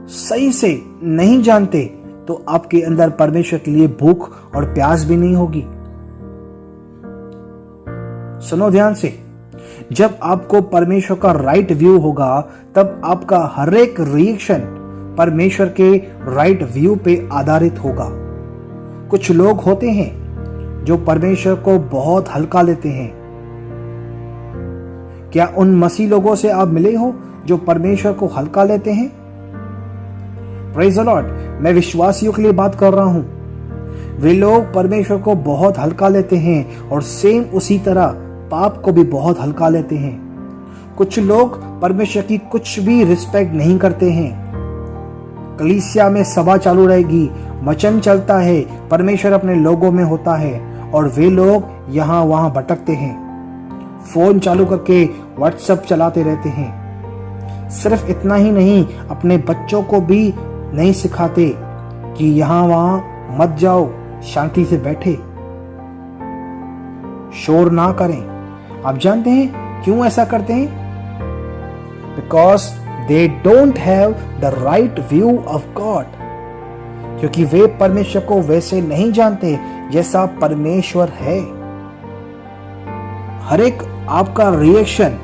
सही से नहीं जानते तो आपके अंदर परमेश्वर के लिए भूख और प्यास भी नहीं होगी। सुनो ध्यान से, जब आपको परमेश्वर का राइट व्यू होगा तब आपका हर एक रिएक्शन परमेश्वर के राइट व्यू पे आधारित होगा। कुछ लोग होते हैं जो परमेश्वर को बहुत हल्का लेते हैं। क्या उन मसीह लोगों से आप मिले हो जो परमेश्वर को हल्का लेते हैं? प्रेज़ द लॉर्ड, मैं विश्वासियों के लिए बात कर रहा हूं। वे लोग परमेश्वर को बहुत हल्का लेते हैं और सेम उसी तरह पाप को भी बहुत हल्का लेते हैं। कुछ लोग परमेश्वर की कुछ भी रिस्पेक्ट नहीं करते हैं। कलीसिया में सभा चालू रहेगी, वचन चलता है, परमेश्वर अपने लोगों में होता है और वे लोग यहां वहां भटकते हैं। फोन चालू करके व्हाट्सएप चलाते रहते हैं। सिर्फ इतना ही नहीं, अपने बच्चों को भी नहीं सिखाते कि यहां वहां मत जाओ, शांति से बैठे, शोर ना करें। आप जानते हैं क्यों ऐसा करते हैं? Because they don't have the right view of God. क्योंकि वे परमेश्वर को वैसे नहीं जानते जैसा परमेश्वर है। हर एक आपका रिएक्शन,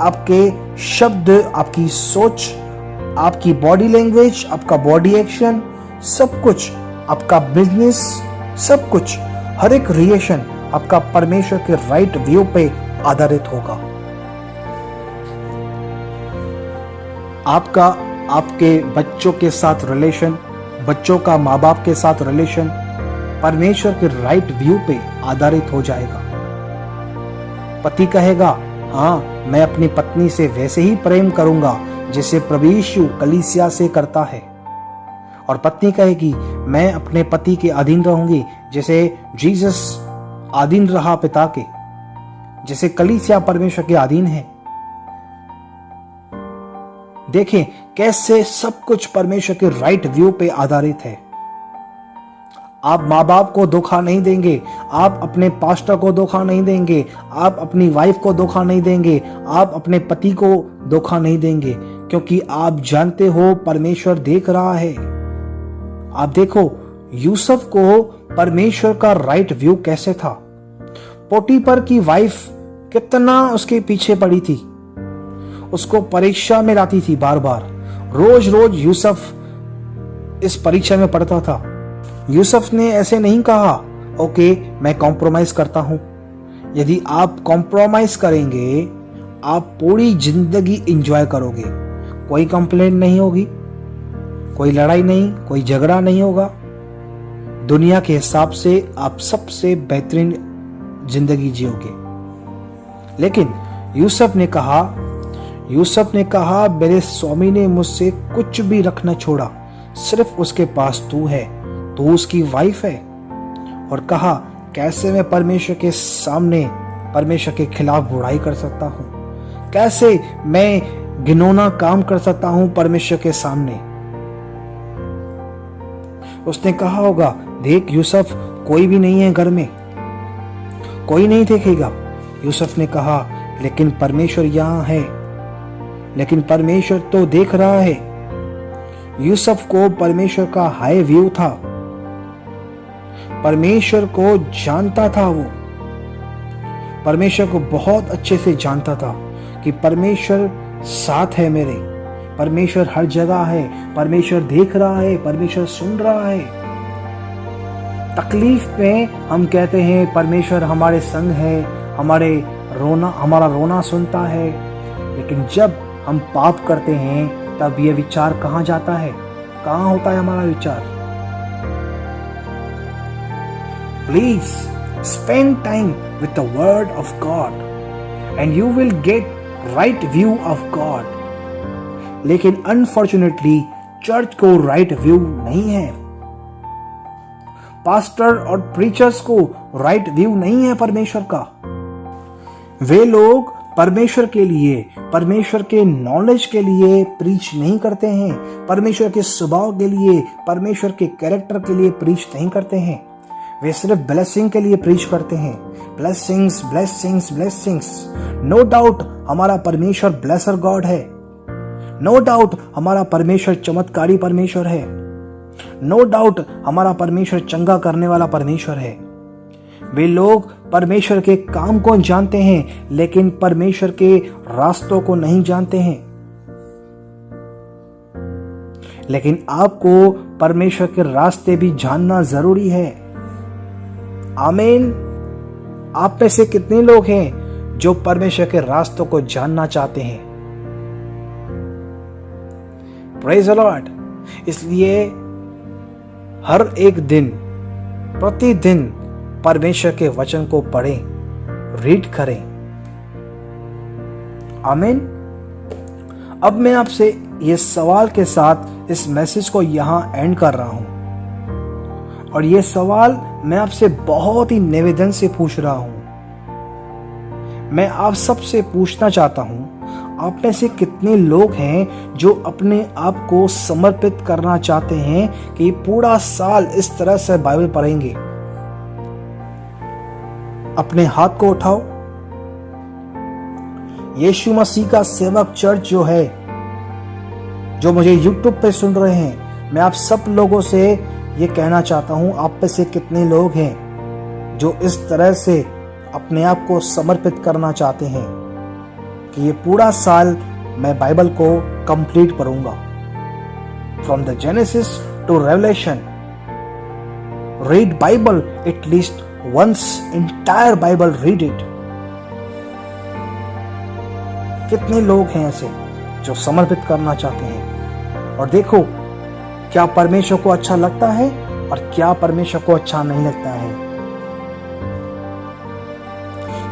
आपके शब्द, आपकी सोच, आपकी बॉडी लैंग्वेज, आपका बॉडी एक्शन, सब कुछ, आपका बिजनेस, सब कुछ, हर एक रिएक्शन आपका परमेश्वर के राइट व्यू पे आधारित होगा। आपका आपके बच्चों के साथ रिलेशन, बच्चों का माँ बाप के साथ रिलेशन परमेश्वर के राइट व्यू पे आधारित हो जाएगा। पति कहेगा, हाँ, मैं अपनी पत्नी से वैसे ही प्रेम करूंगा जैसे प्रभु यीशु कलीसिया से करता है। और पत्नी कहेगी, मैं अपने पति के अधीन रहूंगी जैसे जीसस अधीन रहा पिता के, जैसे कलीसिया परमेश्वर के अधीन है। देखें कैसे सब कुछ परमेश्वर के राइट व्यू पे आधारित है। आप माँ बाप को धोखा नहीं देंगे, आप अपने पास्टर को धोखा नहीं देंगे, आप अपनी वाइफ को धोखा नहीं देंगे, आप अपने पति को धोखा नहीं देंगे, क्योंकि आप जानते हो परमेश्वर देख रहा है। आप देखो यूसुफ को परमेश्वर का राइट व्यू कैसे था। पोटीपर की वाइफ कितना उसके पीछे पड़ी थी, उसको परीक्षा में लाती थी बार बार। रोज रोज यूसुफ इस परीक्षा में पढ़ता था। यूसुफ ने ऐसे नहीं कहा ओके मैं कॉम्प्रोमाइज करता हूं। यदि आप कॉम्प्रोमाइज करेंगे आप पूरी जिंदगी एंजॉय करोगे। कोई कंप्लेंट नहीं होगी, कोई लड़ाई नहीं, कोई झगड़ा नहीं होगा। दुनिया के हिसाब से आप सबसे बेहतरीन जिंदगी जियोगे। लेकिन यूसुफ ने कहा मेरे स्वामी ने मुझसे कुछ भी रखना छोड़ा, सिर्फ उसके पास तू है, तू उसकी वाइफ है। और कहा कैसे मैं परमेश्वर के सामने परमेश्वर के खिलाफ बुराई कर सकता हूं, कैसे मैं घिनौना काम कर सकता हूं परमेश्वर के सामने। उसने कहा होगा देख यूसुफ कोई भी नहीं है घर में, कोई नहीं देखेगा। यूसुफ ने कहा लेकिन परमेश्वर यहां है, लेकिन परमेश्वर तो देख रहा है। यूसुफ को परमेश्वर का हाई व्यू था, परमेश्वर को जानता था। वो परमेश्वर को बहुत अच्छे से जानता था कि परमेश्वर साथ है मेरे, परमेश्वर हर जगह है, परमेश्वर देख रहा है, परमेश्वर सुन रहा है। तकलीफ में हम कहते हैं परमेश्वर हमारे संग है, हमारा रोना सुनता है। लेकिन जब हम पाप करते हैं तब ये विचार कहाँ जाता है, कहाँ होता है हमारा विचार। Please spend time with the word of God and you will get right view of God. लेकिन अनफॉर्चुनेटली चर्च को राइट व्यू नहीं है, पास्टर और प्रीचर्स को राइट व्यू नहीं है परमेश्वर का। वे लोग परमेश्वर के लिए, परमेश्वर के नॉलेज के लिए प्रीच नहीं करते हैं, परमेश्वर के स्वभाव के लिए, परमेश्वर के कैरेक्टर के लिए प्रीच नहीं करते हैं। वे सिर्फ ब्लेसिंग के लिए प्रीच करते हैं, blessings blessings blessings. No doubt हमारा परमेश्वर ब्लेसर गॉड है, नो डाउट हमारा परमेश्वर चमत्कारी परमेश्वर है, नो डाउट हमारा परमेश्वर चंगा करने वाला परमेश्वर है। वे लोग परमेश्वर के काम को जानते हैं लेकिन परमेश्वर के रास्तों को नहीं जानते हैं। लेकिन आपको परमेश्वर के रास्ते भी जानना जरूरी है। आमीन। आप में से कितने लोग हैं जो परमेश्वर के रास्तों को जानना चाहते हैं? Praise the Lord. इसलिए हर एक दिन, प्रतिदिन परमेश्वर के वचन को पढ़ें, रीड करें। आमीन। अब मैं आपसे ये सवाल के साथ इस मैसेज को यहां एंड कर रहा हूं। और ये सवाल मैं आपसे बहुत ही निवेदन से पूछ रहा हूं। मैं आप सबसे पूछना चाहता हूं, आप में से कितने लोग हैं जो अपने आप को समर्पित करना चाहते हैं कि पूरा साल इस तरह से बाइबल पढ़ेंगे? अपने हाथ को उठाओ। यीशु मसीह का सेवक चर्च जो है, जो मुझे YouTube पे सुन रहे हैं, मैं आप सब लोगों से ये कहना चाहता हूं, आप में से कितने लोग हैं जो इस तरह से अपने आप को समर्पित करना चाहते हैं कि ये पूरा साल मैं बाइबल को कंप्लीट करूंगा, from the Genesis to Revelation. Read Bible at least once, entire Bible read it। कितने लोग हैं ऐसे जो समर्पित करना चाहते हैं? और देखो क्या परमेश्वर को अच्छा लगता है और क्या परमेश्वर को अच्छा नहीं लगता है।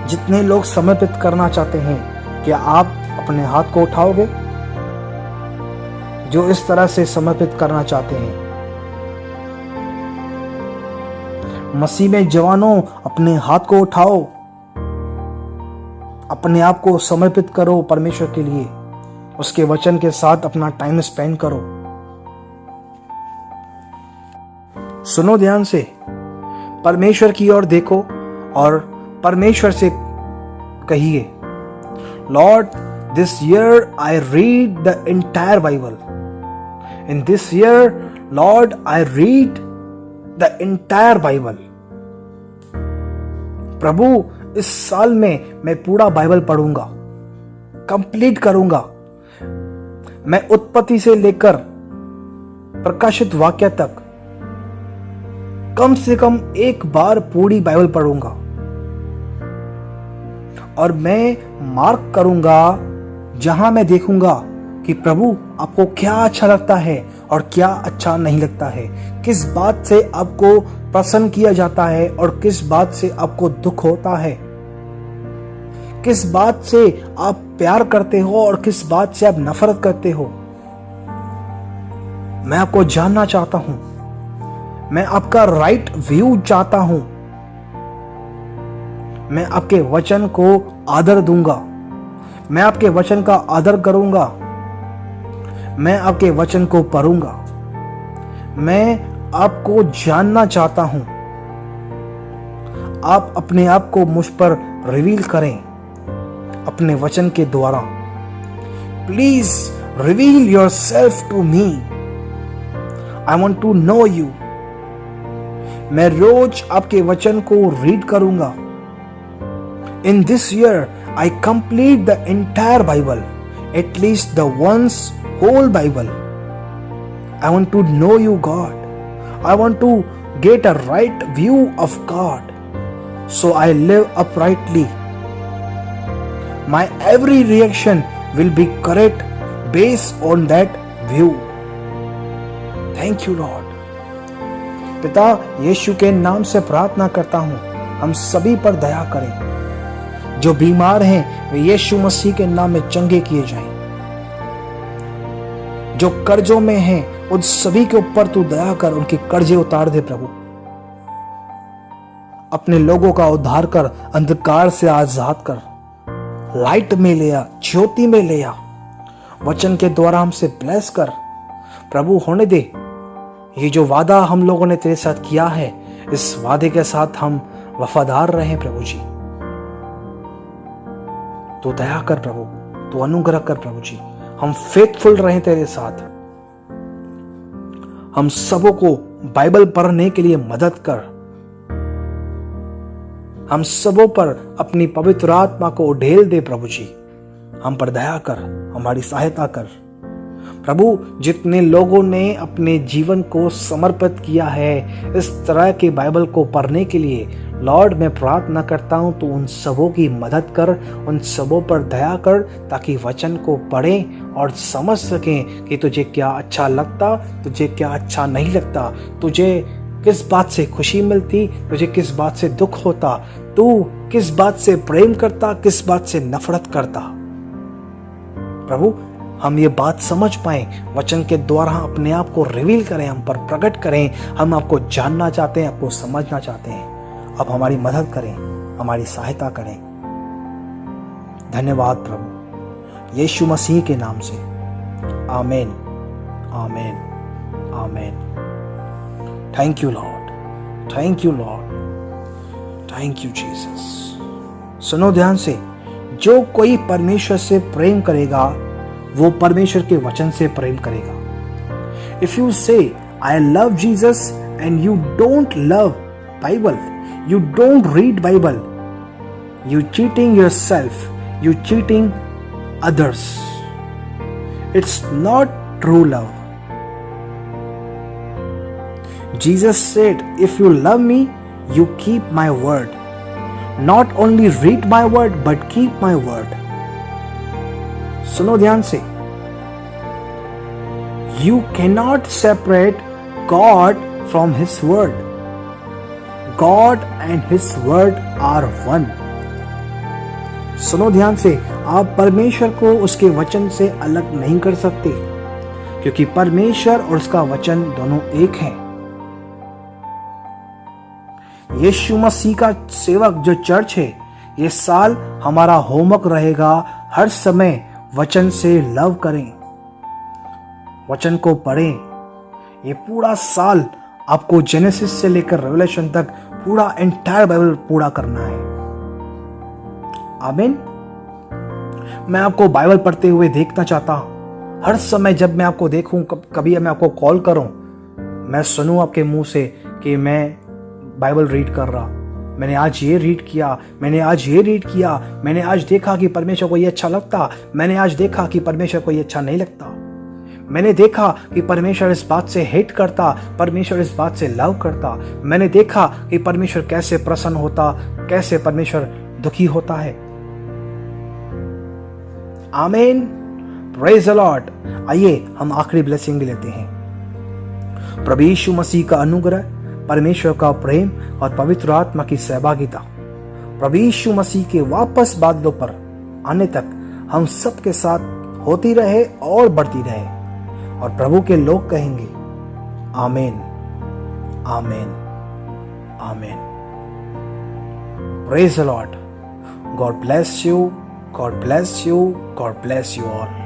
जितने लोग समर्पित करना चाहते हैं, क्या आप अपने हाथ को उठाओगे? जो इस तरह से समर्पित करना चाहते हैं, मसीह में जवानों अपने हाथ को उठाओ, अपने आप को समर्पित करो परमेश्वर के लिए, उसके वचन के साथ अपना टाइम स्पेंड करो। सुनो ध्यान से, परमेश्वर की ओर देखो और परमेश्वर से कहिए, Lord this year I read the entire Bible. In this year Lord I read the entire Bible. प्रभु इस साल में मैं पूरा बाइबल पढ़ूंगा, कंप्लीट करूंगा। मैं उत्पत्ति से लेकर प्रकाशित वाक्य तक कम से कम एक बार पूरी बाइबल पढ़ूंगा और मैं मार्क करूंगा जहां मैं देखूंगा कि प्रभु आपको क्या अच्छा लगता है और क्या अच्छा नहीं लगता है, किस बात से आपको प्रसन्न किया जाता है और किस बात से आपको दुख होता है, किस बात से आप प्यार करते हो और किस बात से आप नफरत करते हो। मैं आपको जानना चाहता हूं, मैं आपका राइट व्यू चाहता हूं। मैं आपके वचन को आदर दूंगा, मैं आपके वचन का आदर करूंगा, मैं आपके वचन को पढ़ूंगा। मैं आपको जानना चाहता हूं। आप अपने आप को मुझ पर रिवील करें अपने वचन के द्वारा। Please reveal yourself to me. I want to know you. मैं रोज आपके वचन को रीड करूंगा। In this year I complete the entire Bible, at least the once whole Bible. I want to know you, God. I want to get a right view of God, so I live uprightly. My every reaction will be correct based on that view. Thank you, Lord. पिता यीशु के नाम से प्रार्थना करता हूँ, हम सभी पर दया करें। जो बीमार हैं वे यीशु मसीह के नाम में चंगे किए जाएं। जो कर्जों में हैं उन सभी के ऊपर तू दया कर, उनके कर्जे उतार दे प्रभु। अपने लोगों का उद्धार कर, अंधकार से आजाद कर, लाइट में ले आ, ज्योति में ले आ। वचन के द्वारा हमसे ब्लेस कर प्रभु। होने दे ये जो वादा हम लोगों ने तेरे साथ किया है, इस वादे के साथ हम वफादार रहें प्रभु जी। तू दया कर प्रभु, तू अनुग्रह कर प्रभु जी। हम फेथफुल रहें तेरे साथ। हम सबों को बाइबल पढ़ने के लिए मदद कर। हम सबों पर अपनी पवित्र आत्मा को ढेल दे प्रभु जी। हम पर दया कर, हमारी सहायता कर प्रभु। जितने लोगों ने अपने जीवन को समर्पित किया है इस तरह के बाइबल को पढ़ने के लिए, लॉर्ड मैं प्रार्थना करता हूं तो उन सबों की मदद कर, उन सबों पर दया कर, ताकि वचन को पढ़ें और समझ सकें कि तुझे क्या अच्छा लगता, तुझे क्या अच्छा नहीं लगता, तुझे किस बात से खुशी मिलती, तुझे किस बात से दुख होता, तू किस बात से प्रेम करता, किस बात से नफरत करता। प्रभु हम ये बात समझ पाए, वचन के द्वारा अपने आप को रिवील करें, हम पर प्रकट करें। हम आपको जानना चाहते हैं, आपको समझना चाहते हैं। अब हमारी मदद करें, हमारी सहायता करें। धन्यवाद प्रभु, यीशु मसीह के नाम से। आमीन, आमीन, आमीन। Thank you Lord, thank you Lord, thank you Jesus. सुनो ध्यान से, जो कोई परमेश्वर से प्रेम करेगा वो परमेश्वर के वचन से प्रेम करेगा। इफ यू से I love Jesus and you don't love Bible, you don't read Bible, you cheating yourself, you cheating others. It's not true love. Jesus said, if you love me, you keep my word. Not only read my word, but keep my word. सुनो ध्यान से, you cannot separate God from His word. God and His word are one. सुनो ध्यान से, आप परमेश्वर को उसके वचन से अलग नहीं कर सकते, क्योंकि परमेश्वर और उसका वचन दोनों एक हैं। यीशु मसीह का सेवक जो चर्च है, ये साल हमारा होमवर्क रहेगा, हर समय वचन से लव करें, वचन को पढ़ें। ये पूरा साल आपको जेनेसिस से लेकर रेवलेशन तक पूरा एंटायर बाइबल पूरा करना है। आमीन। मैं आपको बाइबल पढ़ते हुए देखना चाहता हूं। हर समय जब मैं आपको देखूं, कभी मैं आपको कॉल करूं, मैं सुनूं आपके मुंह से कि मैं बाइबल रीड कर रहा, मैंने आज ये रीड किया, मैंने आज ये रीड किया, मैंने आज देखा कि परमेश्वर को ये अच्छा लगता, मैंने आज देखा कि परमेश्वर को ये अच्छा नहीं लगता, मैंने देखा कि परमेश्वर इस बात से हेट करता, परमेश्वर इस बात से लव करता, मैंने देखा कि परमेश्वर कैसे प्रसन्न होता, कैसे परमेश्वर दुखी होता है। आमीन, प्रेज द लॉर्ड। आइए हम आखिरी ब्लेसिंग भी लेते हैं। प्रभु यीशु मसीह का अनुग्रह, परमेश्वर का प्रेम और पवित्र आत्मा की सहभागिता प्रभु यीशु मसीह के वापस बादलों पर आने तक हम सब के साथ होती रहे और बढ़ती रहे, और प्रभु के लोग कहेंगे आमीन, आमीन, आमीन। Praise the Lord. God bless you, God bless you, God bless you all.